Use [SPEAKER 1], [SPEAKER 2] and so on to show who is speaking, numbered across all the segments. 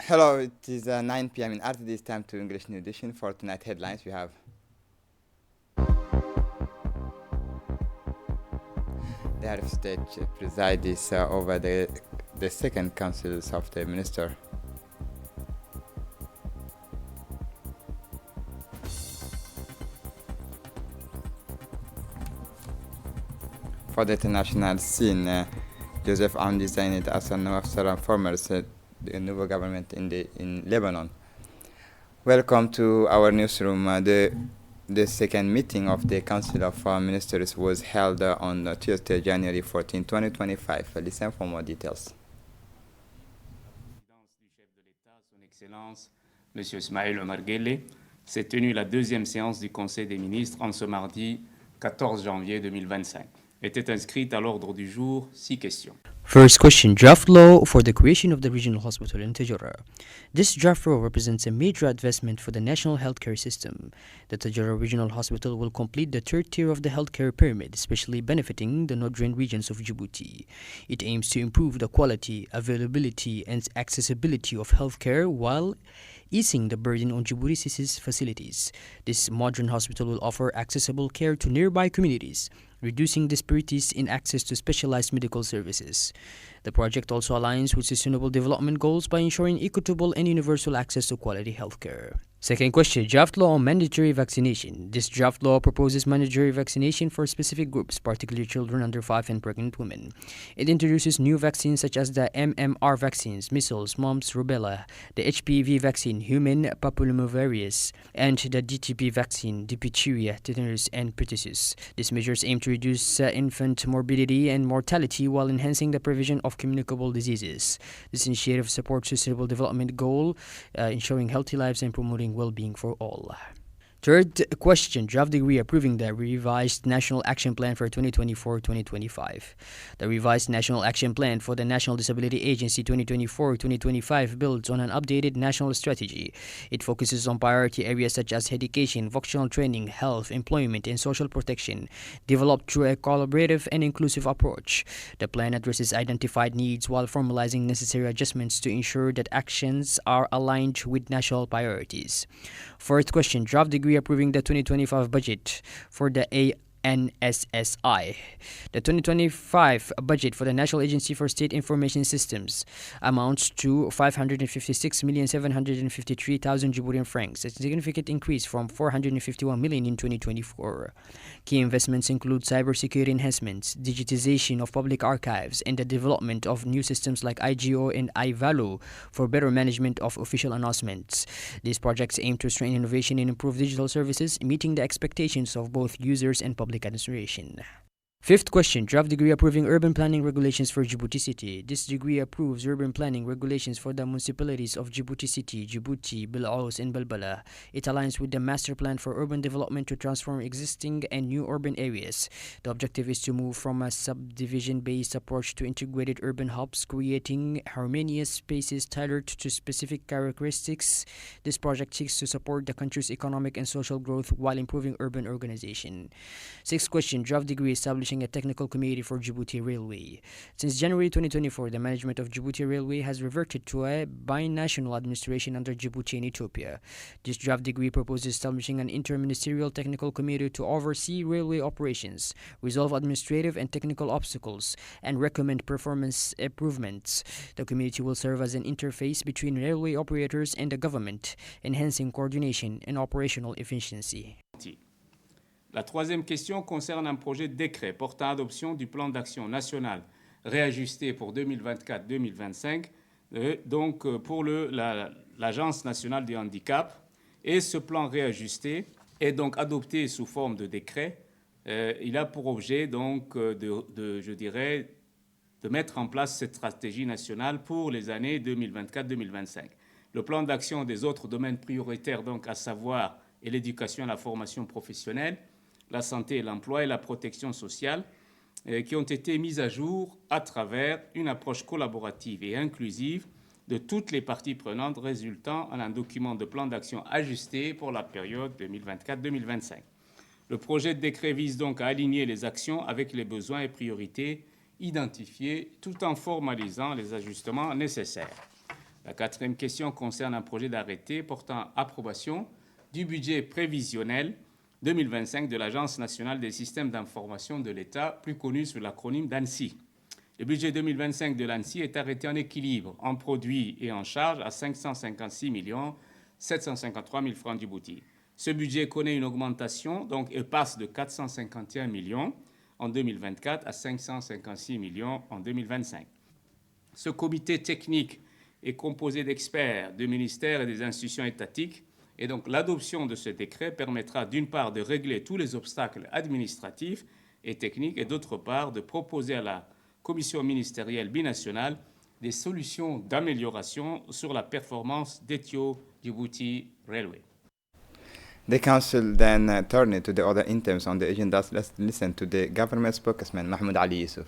[SPEAKER 1] Hello, it is 9 p.m. in RTD. It's time to English New Edition. For tonight headlines, we have the head of state presides over the second councils of the minister. For the international scene, Joseph Aoun designed as an officer and formers the new government in Lebanon. Welcome to our newsroom. The second meeting of the Council of Ministers was held on Tuesday, January 14, 2025. Listen for more details.
[SPEAKER 2] Du chef de l'État, son Excellence, M. Ismaël Omar Guelleh, s'est tenue la deuxième séance du Conseil des ministres en ce mardi 14 janvier 2025. Étaient inscrites à l'ordre du jour 6 questions.
[SPEAKER 3] First question, draft law for the creation of the regional hospital in Tajura. This draft law represents a major advancement for the national healthcare system. The Tajura Regional Hospital will complete the third tier of the healthcare pyramid, especially benefiting the northern regions of Djibouti. It aims to improve the quality, availability, and accessibility of healthcare while easing the burden on Djibouti's facilities. This modern hospital will offer accessible care to nearby communities, reducing disparities in access to specialized medical services. The project also aligns with sustainable development goals by ensuring equitable and universal access to quality healthcare. Second question, draft law on mandatory vaccination. This draft law proposes mandatory vaccination for specific groups, particularly children under 5 and pregnant women. It introduces new vaccines such as the MMR vaccines, measles, mumps, rubella, the HPV vaccine, human papillomavirus, and the DTP vaccine, diphtheria, tetanus, and pertussis. These measures aim to reduce infant morbidity and mortality while enhancing the prevention of communicable diseases. This initiative supports sustainable development goal, ensuring healthy lives and promoting well-being for all. Third question, draft degree approving the revised National Action Plan for 2024-2025. The revised National Action Plan for the National Disability Agency 2024-2025 builds on an updated national strategy. It focuses on priority areas such as education, vocational training, health, employment, and social protection, developed through a collaborative and inclusive approach. The plan addresses identified needs while formalizing necessary adjustments to ensure that actions are aligned with national priorities. Fourth question, draft degree approving the 2025 budget for the NSSI. The 2025 budget for the National Agency for State Information Systems amounts to 556,753,000 Djiboutian francs, a significant increase from 451 million in 2024. Key investments include cybersecurity enhancements, digitization of public archives, and the development of new systems like IGO and iValue for better management of official announcements. These projects aim to strengthen innovation and improve digital services, meeting the expectations of both users and public administration. Fifth question, draft degree approving urban planning regulations for Djibouti City. This degree approves urban planning regulations for the municipalities of Djibouti City, Djibouti, Bel'aus, and Balbala. It aligns with the master plan for urban development to transform existing and new urban areas. The objective is to move from a subdivision-based approach to integrated urban hubs, creating harmonious spaces tailored to specific characteristics. This project seeks to support the country's economic and social growth while improving urban organization. Sixth question, draft degree establishing a technical committee for Djibouti Railway. Since January 2024, the management of Djibouti Railway has reverted to a binational administration under Djibouti and Ethiopia. This draft degree proposes establishing an interministerial technical committee to oversee railway operations, resolve administrative and technical obstacles, and recommend performance improvements. The committee will serve as an interface between railway operators and the government, enhancing coordination and operational efficiency.
[SPEAKER 2] La troisième question concerne un projet de décret portant adoption du plan d'action national réajusté pour 2024-2025, pour l'Agence nationale du handicap. Et ce plan réajusté est donc adopté sous forme de décret. Il a pour objet donc de mettre en place cette stratégie nationale pour les années 2024-2025. Le plan d'action des autres domaines prioritaires, donc à savoir l'éducation et la formation professionnelle, la santé et l'emploi et la protection sociale, qui ont été mises à jour à travers une approche collaborative et inclusive de toutes les parties prenantes, résultant en un document de plan d'action ajusté pour la période 2024-2025. Le projet de décret vise donc à aligner les actions avec les besoins et priorités identifiés tout en formalisant les ajustements nécessaires. La quatrième question concerne un projet d'arrêté portant approbation du budget prévisionnel 2025 de l'Agence nationale des systèmes d'information de l'État, plus connue sous l'acronyme d'ANSSI. Le budget 2025 de l'ANSSI est arrêté en équilibre, en produits et en charges à 556 753 000 francs Djibouti. Ce budget connaît une augmentation, donc il passe de 451 millions en 2024 à 556 millions en 2025. Ce comité technique est composé d'experts, de ministères et des institutions étatiques, et donc l'adoption de ce décret permettra d'une part de régler tous les obstacles administratifs et techniques et d'autre part de proposer à la commission ministérielle binationale des solutions d'amélioration sur la performance d'Ethio-Djibouti Railway.
[SPEAKER 1] The Council then turned to the other items on the agenda. Let's listen to the government spokesman, Mahmoud Ali Yusuf.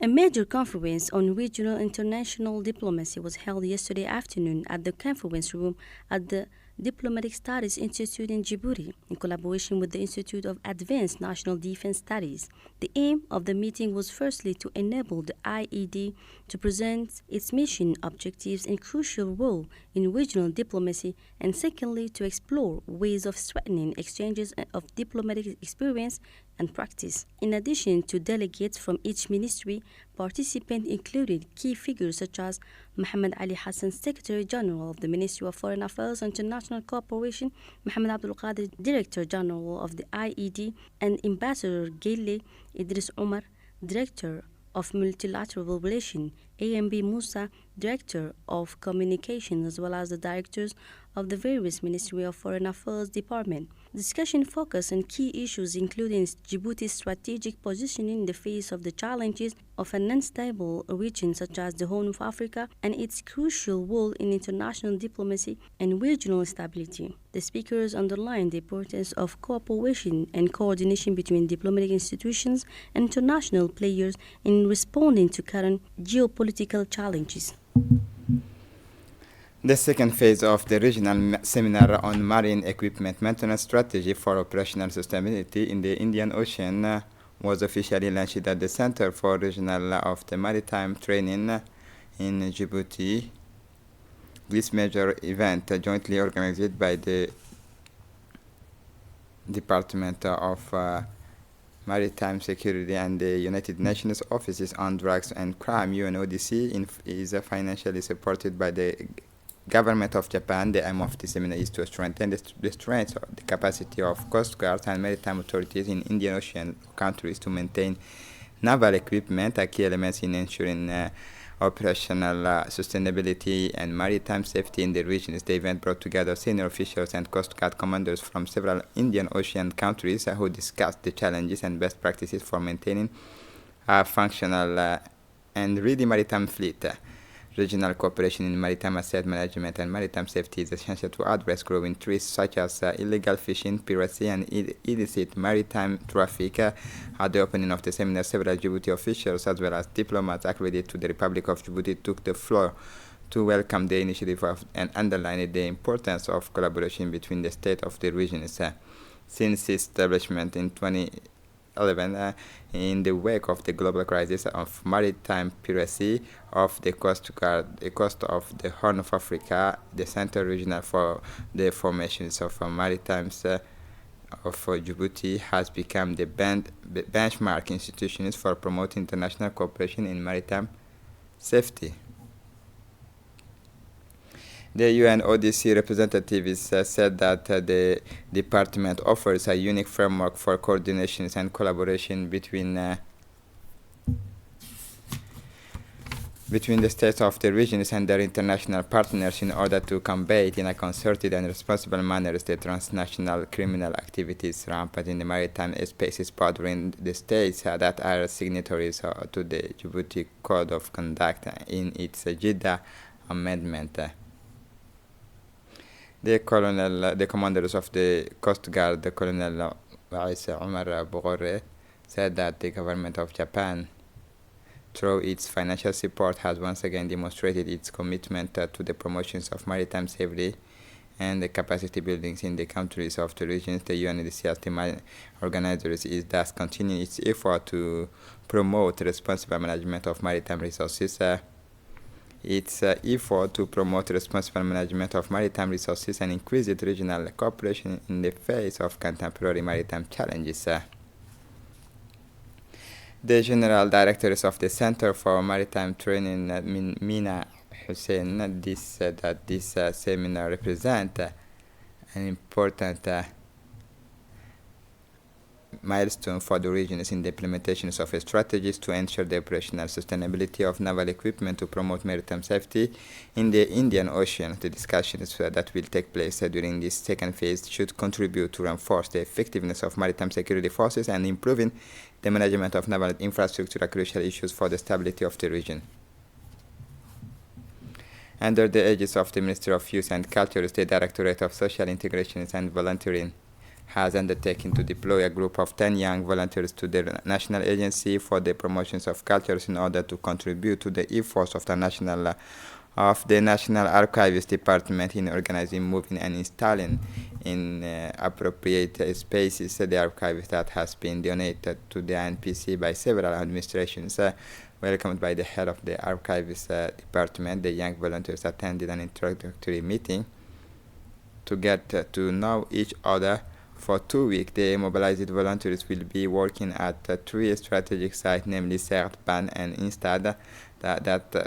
[SPEAKER 4] A major conference on regional international diplomacy was held yesterday afternoon at the conference room at the Diplomatic Studies Institute in Djibouti, in collaboration with the Institute of Advanced National Defense Studies. The aim of the meeting was firstly to enable the IED to present its mission objectives and crucial role in regional diplomacy, and secondly to explore ways of strengthening exchanges of diplomatic experience and practice. In addition to delegates from each ministry, participants included key figures such as Mohammed Ali Hassan, Secretary General of the Ministry of Foreign Affairs and International Cooperation, Mohammed Abdul Qadir, Director General of the IED, and Ambassador Gayle Idris Omar, Director of Multilateral Relations, AMB Musa, Director of Communications, as well as the directors of the various Ministry of Foreign Affairs Department. Discussion focused on key issues including Djibouti's strategic positioning in the face of the challenges of an unstable region such as the Horn of Africa and its crucial role in international diplomacy and regional stability. The speakers underlined the importance of cooperation and coordination between diplomatic institutions and international players in responding to current geopolitical challenges.
[SPEAKER 1] The second phase of the regional seminar on marine equipment maintenance strategy for operational sustainability in the Indian Ocean was officially launched at the Center for Regional of the Maritime Training in Djibouti. This major event, jointly organized by the Department of Maritime Security and the United Nations Offices on Drugs and Crime, UNODC, is financially supported by the Government of Japan. The aim of the seminar is to strengthen the strength of the capacity of Coast Guard and maritime authorities in Indian Ocean countries to maintain naval equipment, a key element in ensuring operational sustainability and maritime safety in the region. The event brought together senior officials and Coast Guard commanders from several Indian Ocean countries who discussed the challenges and best practices for maintaining a functional and ready maritime fleet. Regional cooperation in maritime asset management and maritime safety is essential to address growing threats such as illegal fishing, piracy, and illicit maritime traffic. At the opening of the seminar, several Djibouti officials as well as diplomats accredited to the Republic of Djibouti took the floor to welcome the initiative and underline the importance of collaboration between the state of the regions. Since its establishment in 2011, in the wake of the global crisis of maritime piracy of the Coast Guard, the coast of the Horn of Africa, the Center Regional for the Formations of Maritime of Djibouti has become the benchmark institutions for promoting international cooperation in maritime safety. The UNODC representative said that the department offers a unique framework for coordination and collaboration between the states of the regions and their international partners in order to combat in a concerted and responsible manner the transnational criminal activities rampant in the maritime spaces bordering the states that are signatories to the Djibouti Code of Conduct in its Jeddah Amendment. The commanders of the Coast Guard, Colonel Waisa Omar Bogore, said that the government of Japan, through its financial support, has once again demonstrated its commitment to the promotions of maritime safety and the capacity buildings in the countries of the regions. The UNODC as the organizers is thus continuing its effort to promote responsible management of maritime resources. its effort to promote responsible management of maritime resources and increase regional cooperation in the face of contemporary maritime challenges. The General Directors of the Center for Maritime Training, Mina Hussein, said that this seminar represents an important milestone for the regions in the implementation of strategies to ensure the operational sustainability of naval equipment to promote maritime safety in the Indian Ocean. The discussions that will take place during this second phase should contribute to reinforce the effectiveness of maritime security forces and improving the management of naval infrastructure, crucial issues for the stability of the region. Under the aegis of the Ministry of Youth and Culture, the Directorate of Social Integration and Volunteering has undertaken to deploy a group of 10 young volunteers to the National Agency for the Promotions of Cultures in order to contribute to the efforts of the National Archives Department in organizing, moving, and installing in appropriate spaces the archives that has been donated to the NPC by several administrations. Welcomed by the head of the Archives Department, the young volunteers attended an introductory meeting to get to know each other. For 2 weeks, the mobilized volunteers will be working at 3 strategic sites, namely CERT, BAN, and INSTAD,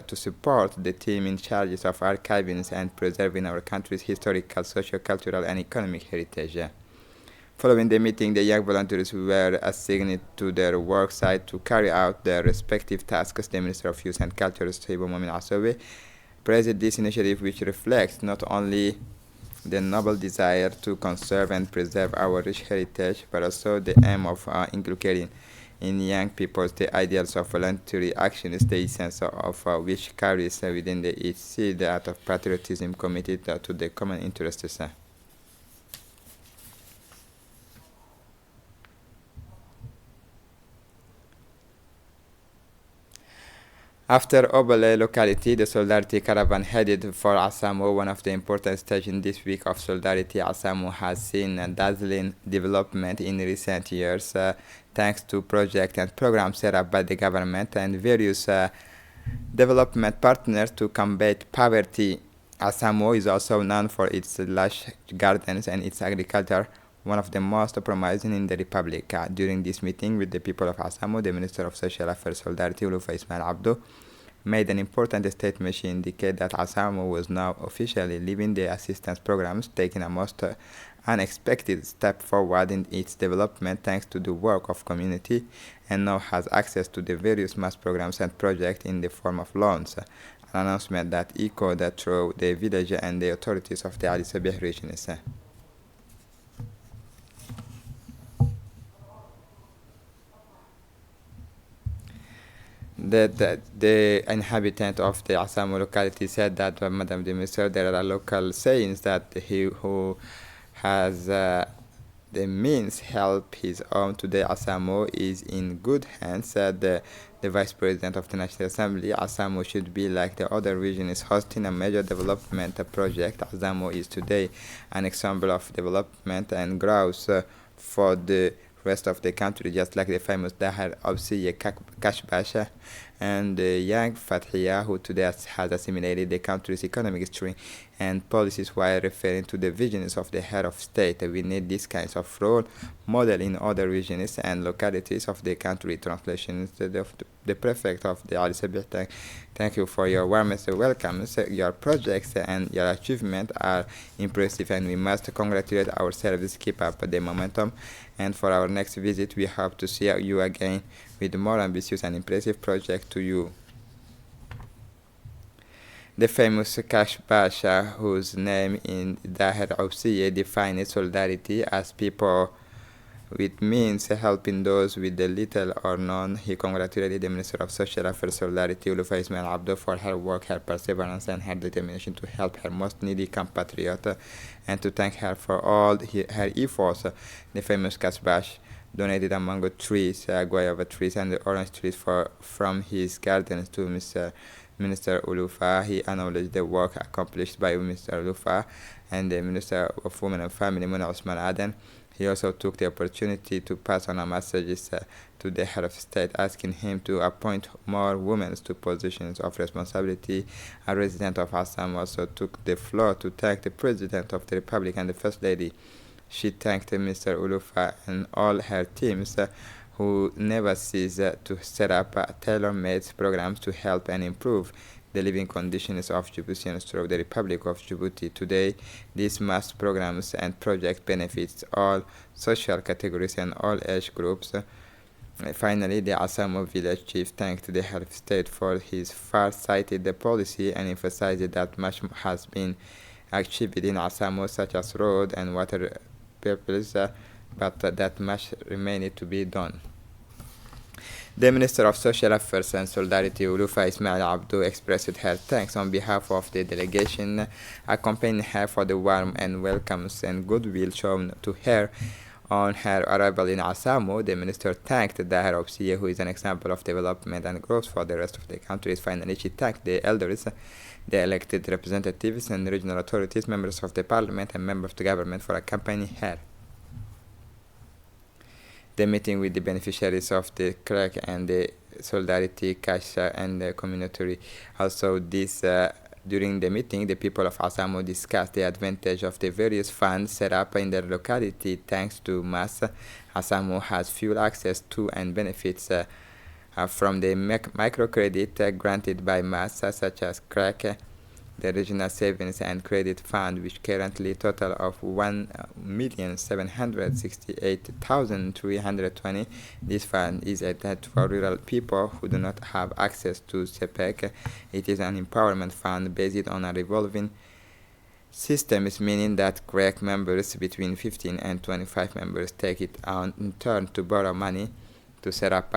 [SPEAKER 1] to support the team in charge of archiving and preserving our country's historical, socio-cultural, and economic heritage. Following the meeting, the young volunteers were assigned to their work site to carry out their respective tasks. The Minister of Youth and Culture, Sohibou Momin Asobe, praised this initiative, which reflects not only the noble desire to conserve and preserve our rich heritage, but also the aim of inculcating in young people the ideals of voluntary action, the essence of which carries within each seed the art of patriotism committed to the common interests. After Obole locality, the Solidarity Caravan headed for Asamo, one of the important stages in this week of Solidarity. Asamo has seen a dazzling development in recent years thanks to projects and programs set up by the government and various development partners to combat poverty. Asamo is also known for its lush gardens and its agriculture, one of the most promising in the Republic. During this meeting with the people of Asamo, the Minister of Social Affairs Solidarity, Ulufa Ismail Abdo, made an important statement. She indicated that Asamo was now officially leaving the assistance programs, taking a most unexpected step forward in its development thanks to the work of community, and now has access to the various mass programs and projects in the form of loans, an announcement that echoed through the village and the authorities of the Ali Sabih region. That the inhabitant of the Asamo locality said that, Madam the Minister, there are local sayings that he who has the means help his own. Today Asamo is in good hands, said the Vice President of the National Assembly. Asamo should be like the other regions, hosting a major development project. Asamo is today an example of development and growth for the rest of the country, just like the famous Dahar Obsiye Kashbasha and the young Fathiya, who today has assimilated the country's economic history and policies while referring to the visions of the head of state. We need this kind of role model in other regions and localities of the country. Translation instead of the prefect of the Ali Sabih. Thank you for your warmest welcome. Your projects and your achievements are impressive, and we must congratulate ourselves. Keep up the momentum, and for our next visit, we hope to see you again with more ambitious and impressive projects to you. The famous Kash Basha, whose name in Dahir Obsiye defined solidarity as people with means helping those with the little or none, he congratulated the Minister of Social Affairs Solidarity, Ulufa Ismail Abdo, for her work, her perseverance, and her determination to help her most needy compatriot, and to thank her for all her efforts. The famous Kasbash donated a mango trees, guava trees, and the orange trees from his gardens to Minister Ulufa. He acknowledged the work accomplished by Minister Ulufa and the Minister of Women and Family, Mona Osman Aden. He also took the opportunity to pass on a message to the head of state, asking him to appoint more women to positions of responsibility. A resident of Assam also took the floor to thank the President of the Republic and the First Lady. She thanked Mr. Ulufa and all her teams who never cease to set up tailor-made programs to help and improve the living conditions of Djiboutians throughout the Republic of Djibouti. Today, these mass programs and projects benefit all social categories and all age groups. Finally, the Assamo village chief thanked the head of state for his far-sighted policy and emphasized that much has been achieved in Assamo, such as road and water purposes, but that much remained to be done. The Minister of Social Affairs and Solidarity, Ulufa Ismail Abdu, expressed her thanks on behalf of the delegation, accompanying her for the warm and welcomes and goodwill shown to her on her arrival in Assamo. The minister thanked Daher Opsiye, who is an example of development and growth for the rest of the countries. Finally, she thanked the elders, the elected representatives and regional authorities, members of the parliament and members of the government for accompanying her. The meeting with the beneficiaries of the CREC and the Solidarity, Kasha and the community. Also, during the meeting, the people of Assamo discussed the advantage of the various funds set up in their locality. Thanks to MAS, Assamo has full access to and benefits from the microcredit granted by MAS, such as CREC, the Regional Savings and Credit Fund, which currently total of 1,768,320. This fund is intended for rural people who do not have access to CPEC. It is an empowerment fund based on a revolving system, meaning that CREC members between 15 and 25 members take it on in turn to borrow money to set up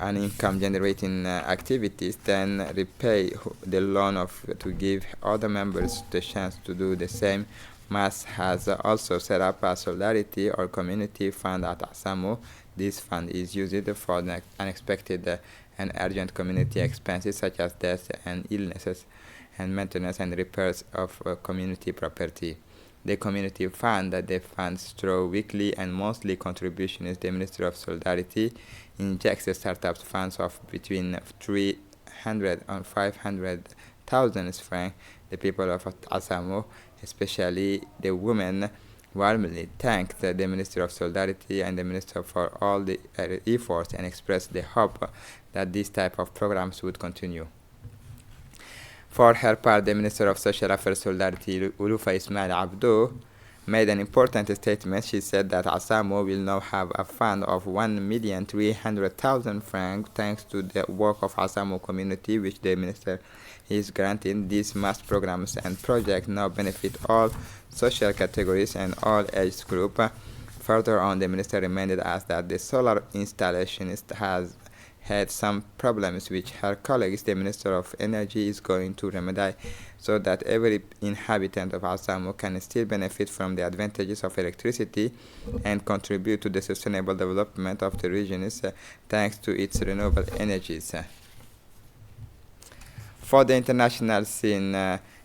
[SPEAKER 1] an income-generating activities, then repay the loan to give other members the chance to do the same. MAS has also set up a solidarity or community fund at Assamo. This fund is used for unexpected and urgent community expenses such as deaths and illnesses and maintenance and repairs of community property. The community fund that funds through weekly and monthly contributions. The Ministry of Solidarity injects the startups funds of between 300 and 500,000 francs. The people of Assamo, especially the women, warmly thanked the Ministry of Solidarity and the Minister for all the efforts and expressed the hope that this type of programs would continue. For her part, the Minister of Social Affairs Solidarity, Ulufa Ismail Abdu, made an important statement. She said that Assamo will now have a fund of 1,300,000 francs thanks to the work of Assamo community, which the Minister is granting. These mass programs and projects now benefit all social categories and all age groups. Further on, the Minister reminded us that the solar installationist has had some problems which her colleagues, the Minister of Energy, is going to remedy so that every inhabitant of Assamo can still benefit from the advantages of electricity and contribute to the sustainable development of the regions thanks to its renewable energies. For the international scene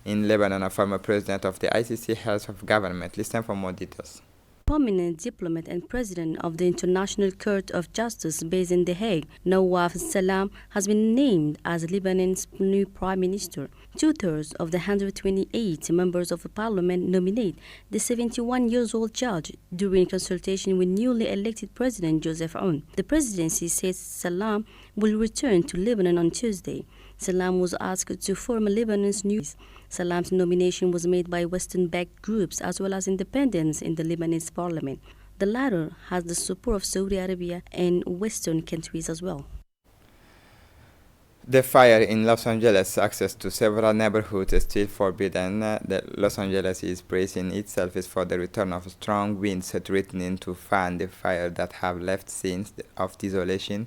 [SPEAKER 1] in Lebanon, a former president of the ICC Heads of Government. Listen for more details.
[SPEAKER 4] Prominent diplomat and president of the International Court of Justice based in The Hague, Nawaf Salam, has been named as Lebanon's new prime minister. Two-thirds of the 128 members of the parliament nominate the 71-year-old judge during consultation with newly elected President Joseph Aoun. The presidency says Salam will return to Lebanon on Tuesday. Salam was asked to form Lebanon's new. Salam's nomination was made by Western-backed groups as well as independents in the Lebanese parliament. The latter has the support of Saudi Arabia and Western countries as well.
[SPEAKER 1] The fire in Los Angeles, access to several neighborhoods is still forbidden. Los Angeles is bracing itself for the return of strong winds threatening to fan the fire that have left scenes of desolation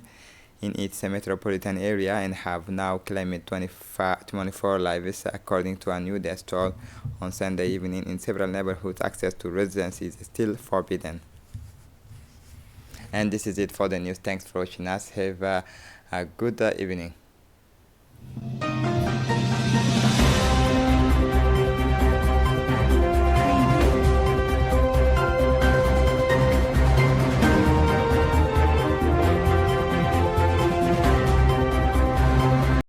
[SPEAKER 1] in its metropolitan area and have now claimed 24 lives, according to a new death toll on Sunday evening. In several neighborhoods, access to residences is still forbidden. And this is it for the news. Thanks for watching us. Have a good evening.